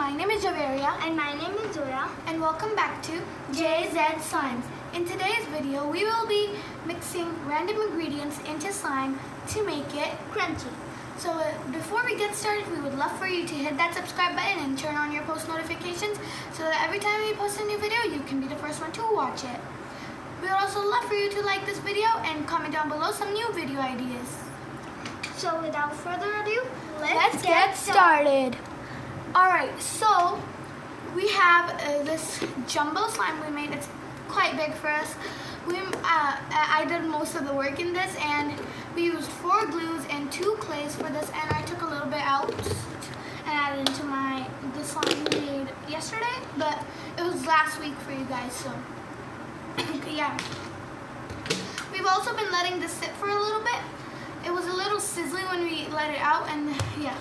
My name is Javeria. And my name is Zoya. And welcome back to JZ Slimes. In today's video, we will be mixing random ingredients into slime to make it Crunchy. So before we get started, we would love for you to hit that subscribe button and turn on your post notifications so that every time we post a new video, you can be the first one to watch it. We would also love for you to like this video and comment down below some new video ideas. So without further ado, Let's get started. Alright, so we have this jumbo slime we made. It's quite big for us. I did most of the work in this, and we used 4 glues and 2 clays for this, and I took a little bit out and added into the slime we made yesterday, but it was last week for you guys, so yeah. We've also been letting this sit for a little bit. It was a little sizzling when we let it out, and yeah.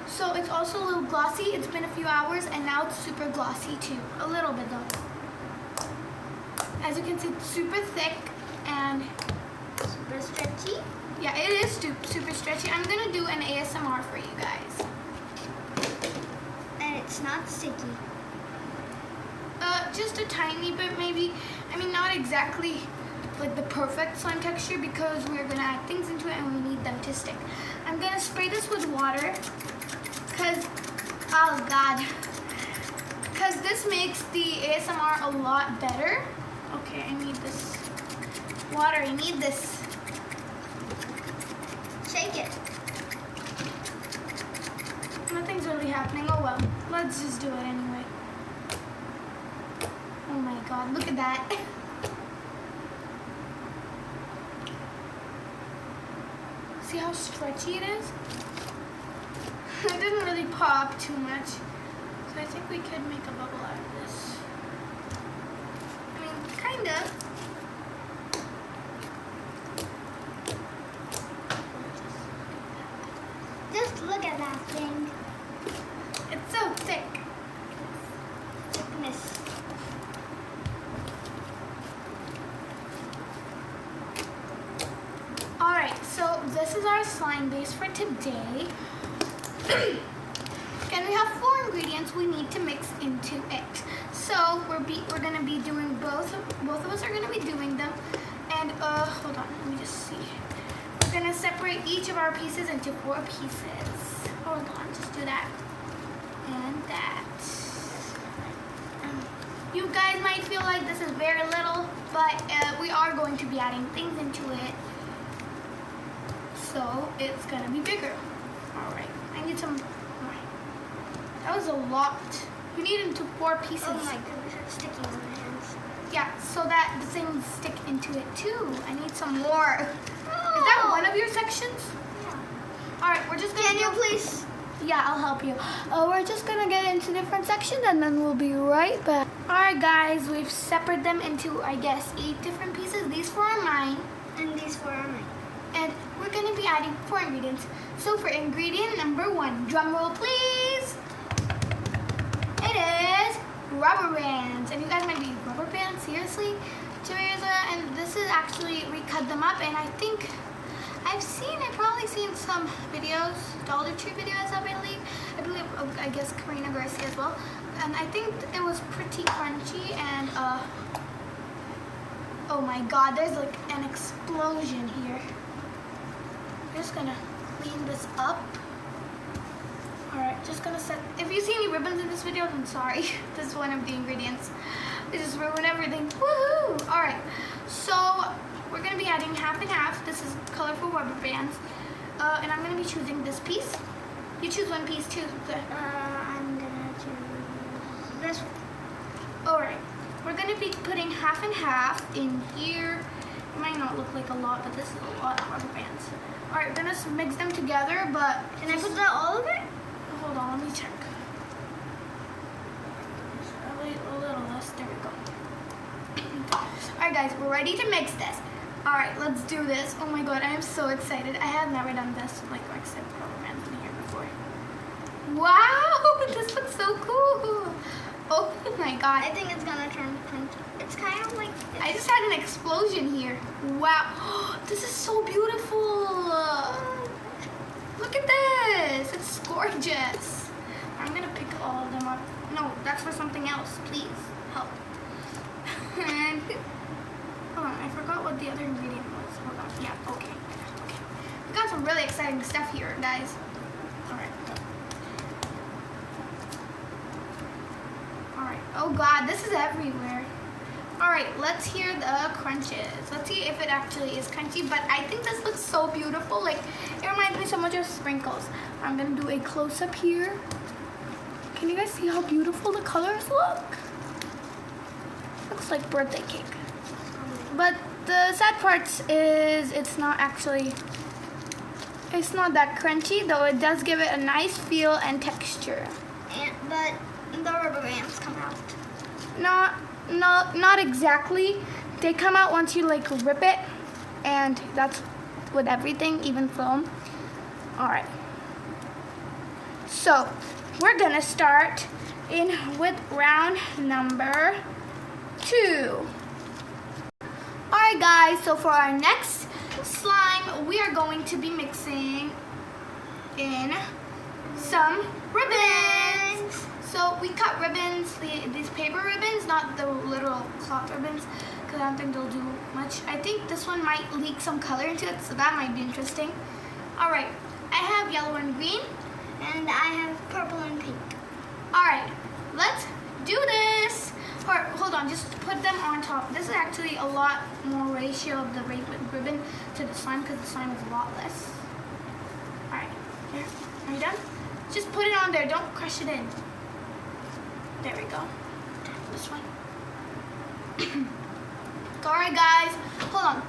So it's also a little glossy. It's been a few hours, and now it's super glossy too. A little bit though. As you can see, it's super thick and super stretchy. Yeah, it is super stretchy. I'm gonna do an ASMR for you guys. And it's not sticky. Just a tiny bit maybe. I mean, not exactly like the perfect slime texture because we're gonna add things into it and we need them to stick. I'm gonna spray this with water because, oh God, because this makes the ASMR a lot better. Okay, I need this water, I need this. Shake it. Nothing's really happening, oh well, let's just do it anyway. Oh my God, look at that. See how stretchy it is? It didn't really pop too much. So I think we could make a bubble out of this. I mean, kind of. Just look at that thing. It's so thick. Thickness. Alright, so this is our slime base for today. And we have 4 ingredients we need to mix into it. So we're gonna be doing both of us are gonna be doing them. And hold on, let me just see. We're gonna separate each of our pieces into 4 pieces. Hold on, just do that. And that. You guys might feel like this is very little, but we are going to be adding things into it. So it's gonna be bigger. Alright, I need some. That was a lot. You need into 4 pieces. Oh my goodness, it's sticking on my hands. Yeah, so that the things stick into it too. I need some more. Is that one of your sections? Yeah. Alright, we're just gonna. Can you please? Yeah, I'll help you. We're just gonna get into different sections and then we'll be right back. Alright guys, we've separated them into, I guess, 8 different pieces. These 4 are mine. And these 4 are mine. And we're gonna be adding 4 ingredients. So for ingredient number 1, drum roll please. It is rubber bands. And you guys might be, rubber bands? Seriously? And this is actually, we cut them up, and I think I've probably seen some videos, Dollar Tree videos, I guess Karina Garcia as well. And I think it was pretty crunchy, and oh my God, there's like an explosion here. I'm just gonna clean this up. Alright, just gonna set, if you see any ribbons in this video, then sorry. This is one of the ingredients. It just ruined everything. Woohoo! Alright, so we're gonna be adding half and half. This is colorful rubber bands. And I'm gonna be choosing this piece. You choose one piece too. I'm gonna choose this one. Alright, we're gonna be putting half and half in here. It might not look like a lot, but this is a lot of rubber bands. Alright, we're gonna mix them together, but Can I put that all of it? hold on, let me check. Probably a little less. There we go. Alright guys, we're ready to mix this. Alright, let's do this. Oh my God, I am so excited. I have never done this, like except rubber bands in here before. Wow, this looks so cool. Oh my God. I think it's gonna turn crunchy. It's kind of like this. I just had an explosion here. Wow, this is so beautiful. Look at this, it's gorgeous. I'm gonna pick all of them up. else, please help. And hold on, I forgot what the other ingredient was. Hold on. Yeah, okay. We got some really exciting stuff here, guys. Alright. Alright. Oh god, this is everywhere. Alright, let's hear the crunches. Let's see if it actually is crunchy, but I think this looks so beautiful. Like, it reminds me so much of sprinkles. I'm gonna do a close-up here. Can you guys see how beautiful the colors look? Looks like birthday cake. But the sad part is it's not that crunchy, though it does give it a nice feel and texture. But the rubber bands come out. Not exactly. They come out once you like rip it, and that's with everything, even foam. Alright. So, we're gonna start with round number 2. Alright guys, so for our next slime, we are going to be mixing in some ribbons. So we cut ribbons, these paper ribbons, not the little cloth ribbons, because I don't think they'll do much. I think this one might leak some color into it, so that might be interesting. Alright, I have yellow and green. And I have purple and pink. Alright, let's do this. Hold on, just put them on top. This is actually a lot more ratio of the ribbon to the slime because the slime is a lot less. Alright, here, are you done? Just put it on there, don't crush it in. There we go. This one. Alright guys, hold on.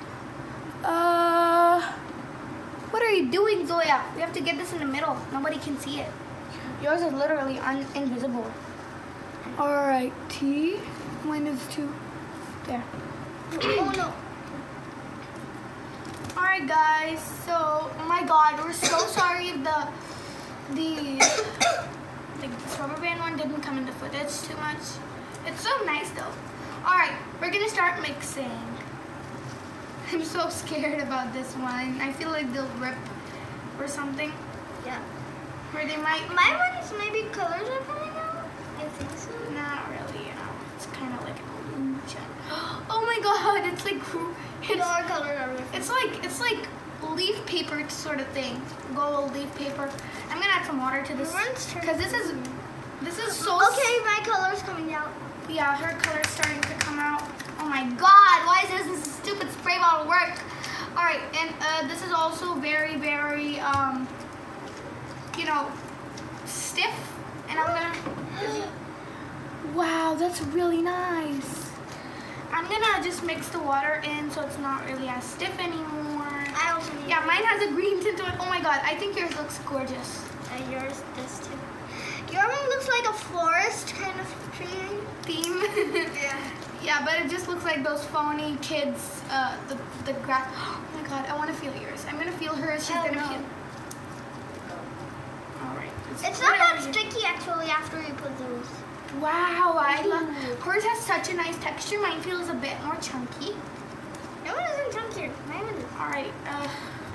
What are you doing, Zoya? We have to get this in the middle. Nobody can see it. Yours is literally invisible. Alright, T. Mine is 2. There. Oh no. Alright guys, so, oh my god, we're so sorry if the rubber band one didn't come in the footage too much. It's so nice though. Alright, we're gonna start mixing. I'm so scared about this one. I feel like they'll rip or something. Yeah. Or they might. My ones, maybe colors are coming out. I think so. Not really, you know. It's kind of like an illusion. Oh my god, it's like Your colors are different. it's like leaf paper sort of thing. Gold leaf paper. I'm gonna add some water to this because this is so. Okay, my color's coming out. Yeah, her color's starting to come out. Oh my god, why does this stupid spray bottle work? Alright, and this is also very, very, you know, stiff. And I'm gonna... Wow, that's really nice. I'm gonna just mix the water in so it's not really as stiff anymore. I also need mine has a green tint to it. Oh my god, I think yours looks gorgeous. yours does too. Your one looks like a forest kind of tree Theme. Yeah. Yeah, but it just looks like those phony kids, the grass. Oh my god, I want to feel yours. I'm gonna feel hers. She's gonna feel. Alright. It's not that sticky actually after you put those. Wow, I love. Hers has such a nice texture. Mine feels a bit more chunky. No one isn't chunkier. Mine is. Alright. I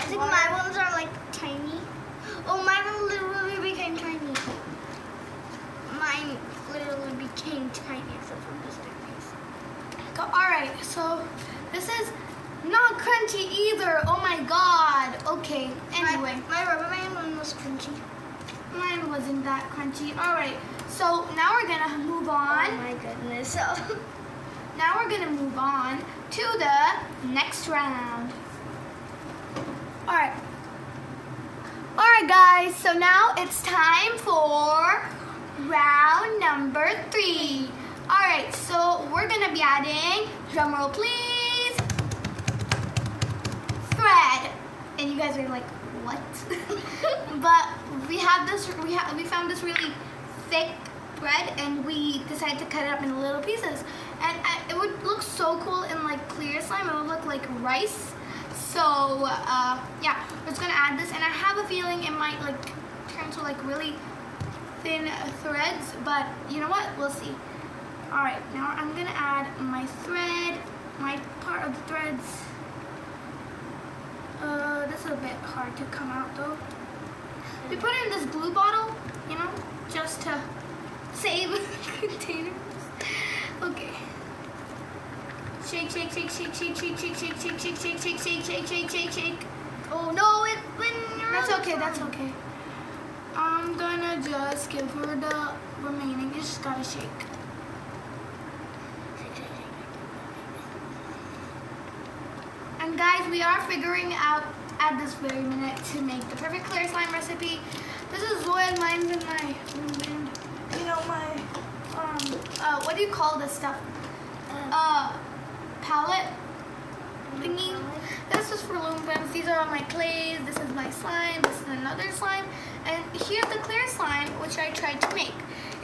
think my ones are like tiny. Oh, mine literally became tiny. Mine literally became tiny except for this piece. Alright, so this is not crunchy either. Oh my god. Okay, anyway. My rubber band one was crunchy. Mine wasn't that crunchy. Alright, so now we're gonna move on. Oh my goodness. Now we're gonna move on to the next round. Alright. Alright guys, so now it's time for round number 3. Alright, so we're gonna be adding, drumroll please, thread. And you guys are like, what? But we found this really thick thread and we decided to cut it up in little pieces. And it would look so cool in like clear slime. It would look like rice. So yeah, we're just gonna add this, and I have a feeling it might like turn to like really thin threads, but you know what? We'll see. All right, now I'm gonna add my thread, my part of the threads. This is a bit hard to come out though. We put it in this glue bottle, you know, just to save containers. Okay. Shake, shake, shake, shake, shake, shake, shake, shake, shake, shake, shake, shake, shake, shake, shake, shake, shake. Oh no, it went. That's okay, that's okay. I'm gonna just give her the remaining. You just gotta shake. And guys, we are figuring out at this very minute to make the perfect clear slime recipe. This is Zoya and mine's in my room band. You know, my, what do you call this stuff? Palette thingy. This is for loom pens. These are all my clays. This is my slime. This is another slime. And here's the clear slime, which I tried to make.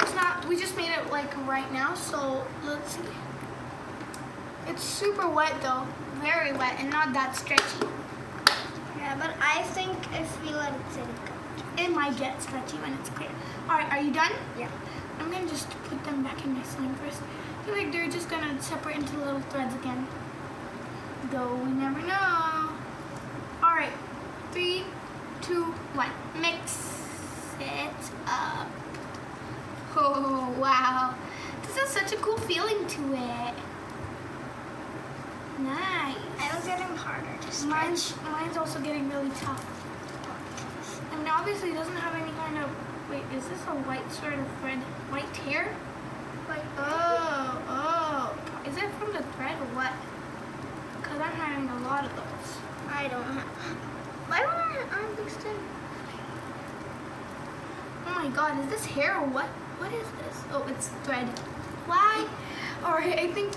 It's not, we just made it like right now, so let's see. It's super wet though, very wet and not that stretchy. Yeah, but I think if we let it sit, It might get stretchy when it's clear. All right, are you done? yeah. I'm gonna just put them back in my slime first. I feel like they're just gonna separate into little threads again. Though we never know. All right, 3, 2, 1. Mix it up. Oh, wow. This has such a cool feeling to it. Nice. I was getting harder to stretch. Mine's also getting really tough. And obviously it doesn't have any kind of, wait, is this a white sort of thread? White hair? Like, Oh. Is it from the thread or what? Because I'm having a lot of those. I don't have. Why don't I arm extend? Oh my god, is this hair or what? What is this? Oh, it's thread. Why? Alright, I think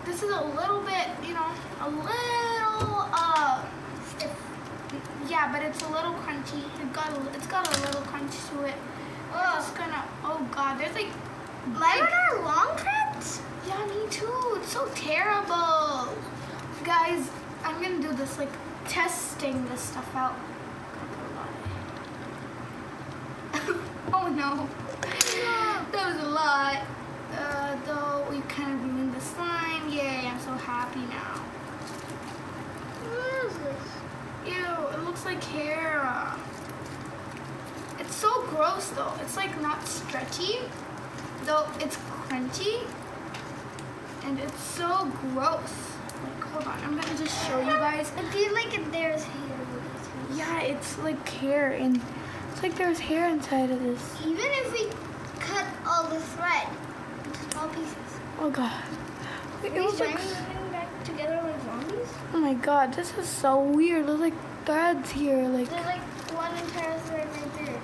this is a little bit, you know, a little, Stiff. yeah, but it's a little crunchy. It's got a little crunch to it. It's gonna, oh god, there's like, Mine are long threads? yeah, me too. It's so terrible. Guys, I'm gonna do this, like, testing this stuff out. Oh no. That was a lot. Though we kind of ruined the slime. Yay, I'm so happy now. What is this? Ew, it looks like hair. It's so gross though. It's like not stretchy, though it's crunchy. And it's so gross. Like, hold on, I'm gonna just show you guys. I feel like there's hair with this. Yeah, it's like hair, and it's like there's hair inside of this. Even if we cut all the thread into small pieces. Oh god. It Are we looks like, moving back together like zombies? oh my god, this is so weird. There's like threads here. Like, There's like one entire thread right there.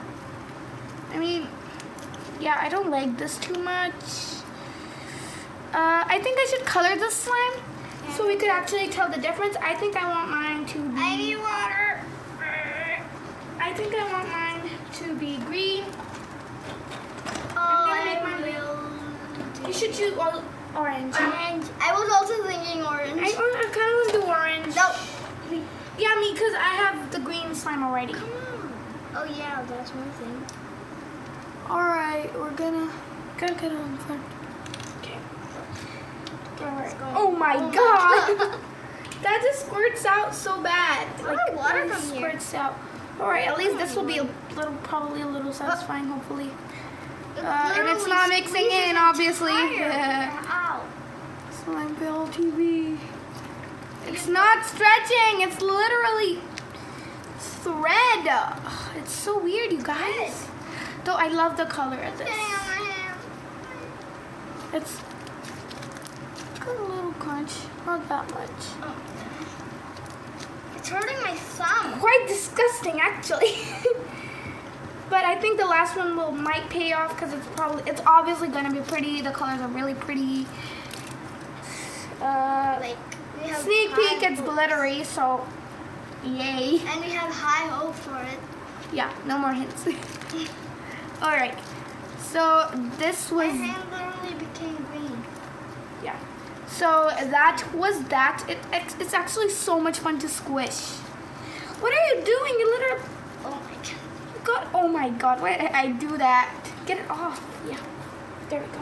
I mean, yeah, I don't like this too much. I think I should color the slime so we could actually tell the difference. I think I want mine to be. I need water. I think I want mine to be green. Oh, gonna make I mine will. You should choose orange. Orange. I was also thinking orange. I kind of want to do orange. No. Yeah, me, because I have the green slime already. Come on. Oh yeah, that's one thing. Alright, we're gonna get it on the front. Okay. Alright. Oh my god! That just squirts out so bad. A lot of water it from here. squirts out. Alright, at least this will be probably a little satisfying, hopefully. And it's not mixing in, obviously. Ow. Slimeville TV. It's not stretching. It's literally thread. Ugh, it's so weird, you guys. Though I love the color of this. Getting on my hand. It's got a little crunch. Not that much. Oh. It's hurting my thumb. Quite disgusting, actually. But I think the last one might pay off because it's obviously gonna be pretty. The colors are really pretty. Like we have Sneak peek, high it's hopes. glittery, so yay. And we have high hope for it. Yeah, no more hints. All right. So this My was hand literally became green. yeah. So that was that. It's actually so much fun to squish. What are you doing? You literally. Oh my god. God, oh my god, why did I do that? Get it off. Yeah, there we go.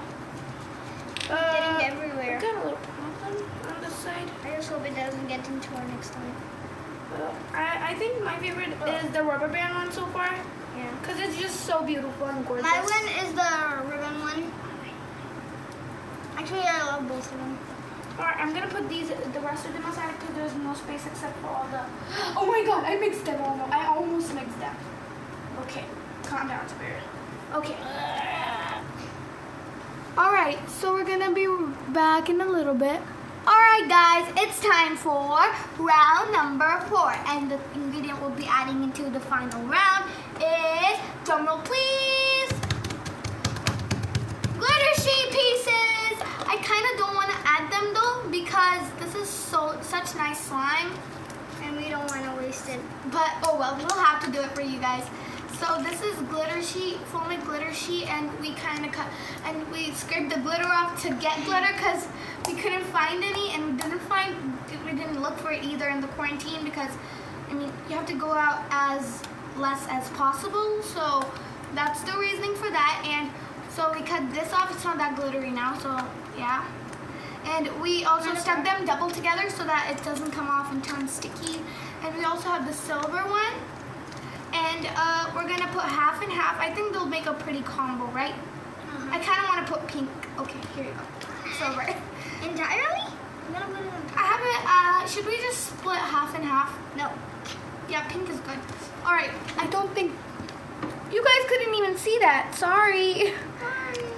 Getting everywhere. I got a little problem on this side. I just hope it doesn't get into our next time. I think my favorite is the rubber band one so far. Yeah. Because it's just so beautiful and gorgeous. My one is the ribbon one. Actually, I love both of them. Alright, I'm gonna put the rest of them aside because there's no space except for all the. Oh my god, I mixed them. Oh no, I almost mixed them. Okay, calm down, Spirit. Okay. Alright, so we're gonna be back in a little bit. Alright guys, it's time for round number 4. And the ingredient we'll be adding into the final round is, drumroll please, glitter sheet pieces. I kind of don't want to add them though because this is such nice slime. And we don't want to waste it. But oh well, we'll have to do it for you guys. So this is glitter sheet, foaming glitter sheet, and we kind of cut and we scraped the glitter off to get glitter because we couldn't find any, and we didn't look for it either in the quarantine because I mean you have to go out as less as possible. So that's the reasoning for that, and so we cut this off. It's not that glittery now, so yeah. And we also stuck them double together so that it doesn't come off and turn sticky. And we also have the silver one. And we're gonna put half and half. I think they'll make a pretty combo, right? I kind of want to put pink. Okay, here you go. Silver. Entirely? I'm gonna put it in. I haven't. Should we just split half and half? No. Yeah, pink is good. All right. I don't think you guys couldn't even see that. Sorry.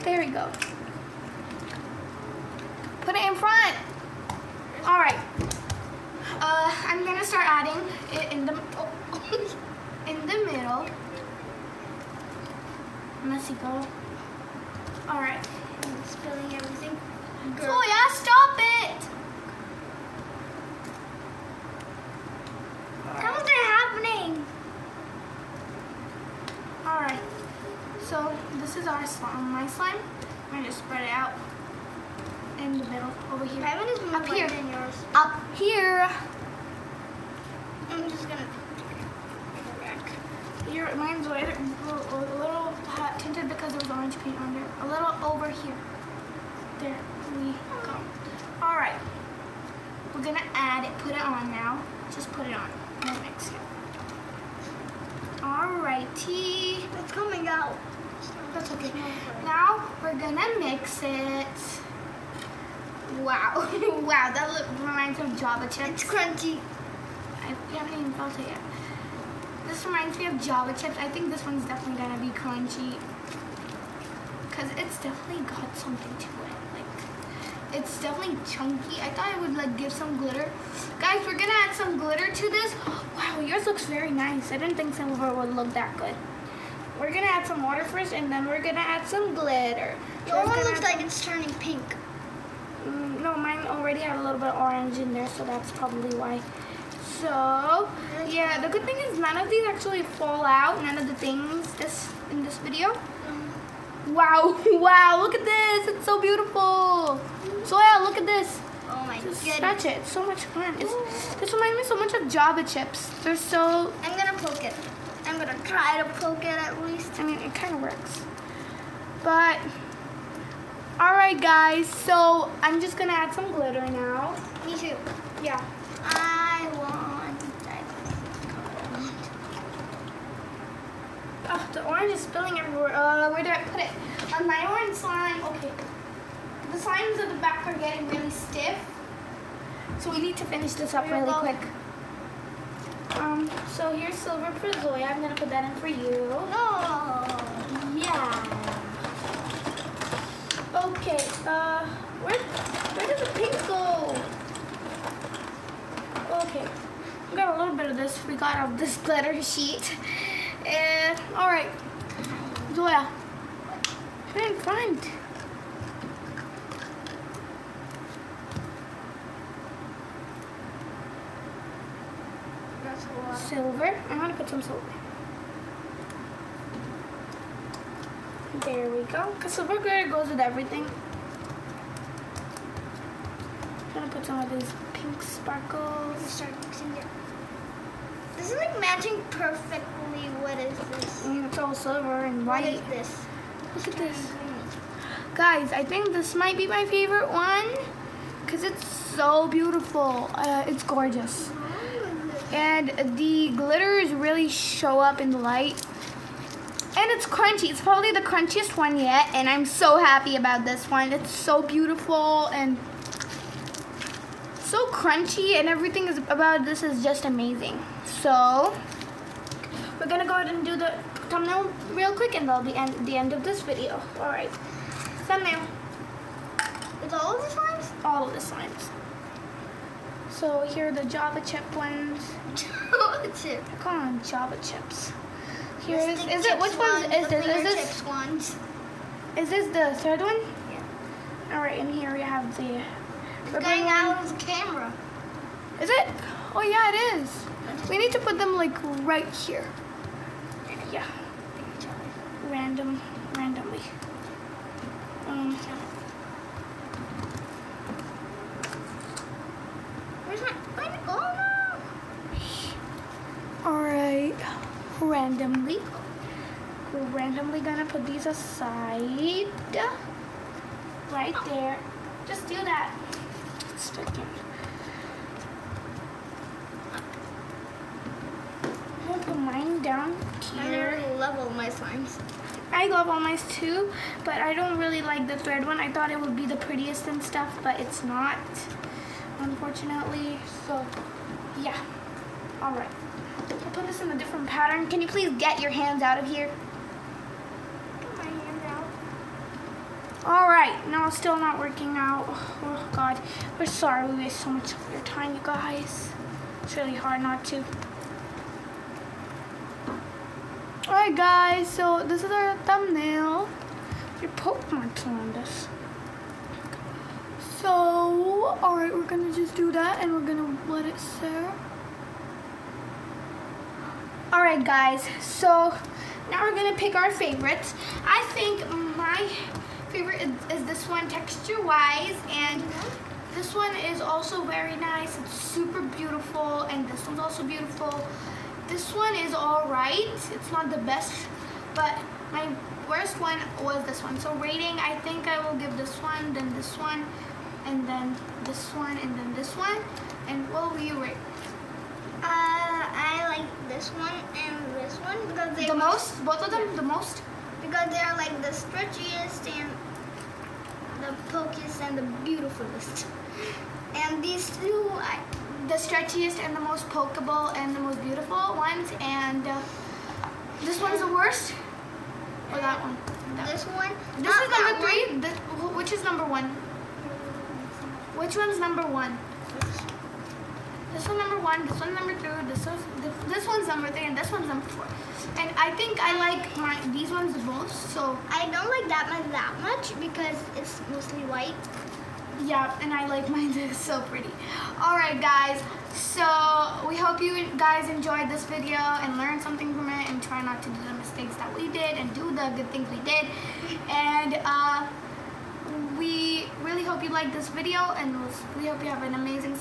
There we go. Put it in front. All right. I'm gonna start adding it in the in the middle. Messy go. All right. I'm spilling everything. Oh yeah, stop it. How is that happening? All right. So this is our slime, my slime. I'm gonna just spread it out in the middle over here. My one is more Up here. white than yours. Up here. I'm just gonna. Your mine's a little tinted because there was orange paint on there. A little over here. There we go. All right. We're gonna add it. Put it on now. Just put it on. And mix it. All righty. It's coming out. That's okay. Now we're gonna mix it. Wow. Wow, that reminds me of Java chips. It's crunchy. I haven't even felt it yet. This reminds me of Java chips. I think this one's definitely gonna be crunchy because it's definitely got something to it. Like, it's definitely chunky. I thought I would like give some glitter. Guys, we're gonna add some glitter to this. Wow, yours looks very nice. I didn't think silver would look that good. We're gonna add some water first, and then we're gonna add some glitter. Your one looks like it's turning pink. No, mine already had a little bit of orange in there, so that's probably why. So, yeah, the good thing is none of these actually fall out. None of the things in this video. Wow, wow, look at this. It's so beautiful. So, yeah, look at this. Oh my Just goodness. scratch it. It's so much fun. This reminds me so much of Java chips. They're so, I'm gonna poke it. I'm gonna try to poke it at least. I mean, it kind of works. But, all right, guys. So, I'm just going to add some glitter now. Me too. Yeah. I want. Oh, the orange is spilling everywhere. Where did I put it? On my orange slime. Okay. The slimes at the back are getting really stiff. So we need to finish this up really quick. So here's silver for Zoya. I'm gonna put that in for you. No. Yeah. Okay. Where does the pink go? Okay. We got a little bit of this. We got of this glitter sheet. And all right, Zoya, put it in front. That's a lot. Silver. I'm gonna put some silver. There we go. Cause silver glitter goes with everything. I'm gonna put some of these pink sparkles. Start mixing it. This is like matching perfectly. What is this? It's all silver and What white. is this? Look at this. Guys, I think this might be my favorite one because it's so beautiful. It's gorgeous. And the glitters really show up in the light. And And it's crunchy. It's probably the crunchiest one yet, and I'm so happy about this one. It's so beautiful and so crunchy, and everything is about this is just amazing. So we're gonna go ahead and do the thumbnail real quick, and that'll be the end of this video. All right, thumbnail. It's all of the slimes? All of the slimes. So here are the Java chip ones. Chip. Come on, Java chips. Here The is stick it? chips Which one ones, is the this? Is finger this? chips ones. Is this the third one? Yeah. All right, and here we have the. It's rubber going one. out of the camera. Is it? Oh yeah, it is. We need to put them like right here. Yeah. Randomly. Where's my? Oh no! All right. Randomly. We're randomly gonna put these aside. Right there. Just do that. It's sticking. I'm gonna put mine down I here. really love all my slimes. I love all mine too, but I don't really like the thread one. I thought it would be the prettiest and stuff, but it's not, unfortunately. So, yeah. All right. I'll put this in a different pattern. Can you please get your hands out of here? Get my hand out. All right. No, it's still not working out. Oh, God. We're sorry we waste so much of your time, you guys. It's really hard not to. Alright guys, so this is our thumbnail. Your Pokemon on this. So, alright, we're gonna just do that and we're gonna let it sit. Alright guys, so now we're gonna pick our favorites. I think my favorite is this one texture-wise, and this one is also very nice. It's super beautiful, and this one's also beautiful. This one is all right. It's not the best, but my worst one was this one. So rating, I think I will give this one, then this one, and then this one, and then this one. And what will you rate? I like this one and this one because they The most? Both of them? The most? because they're like the stretchiest and the pokiest and the beautifulest. And these two, The stretchiest and the most pokeable and the most beautiful ones. And this one's the worst? Or that one? this one. This is number 3. Which is number 1? Which one's number 1? This one's number 1, this one's number 2, this one's number 3, and this one's number 4. And I think I like these ones the most, so I don't like that much because it's mostly white. yeah, and I like mine. It's so pretty. Alright guys, so we hope you guys enjoyed this video and learned something from it, and try not to do the mistakes that we did and do the good things we did. And we really hope you liked this video, and we hope you have an amazing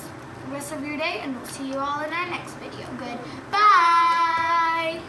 rest of your day, and we'll see you all in our next video. Goodbye.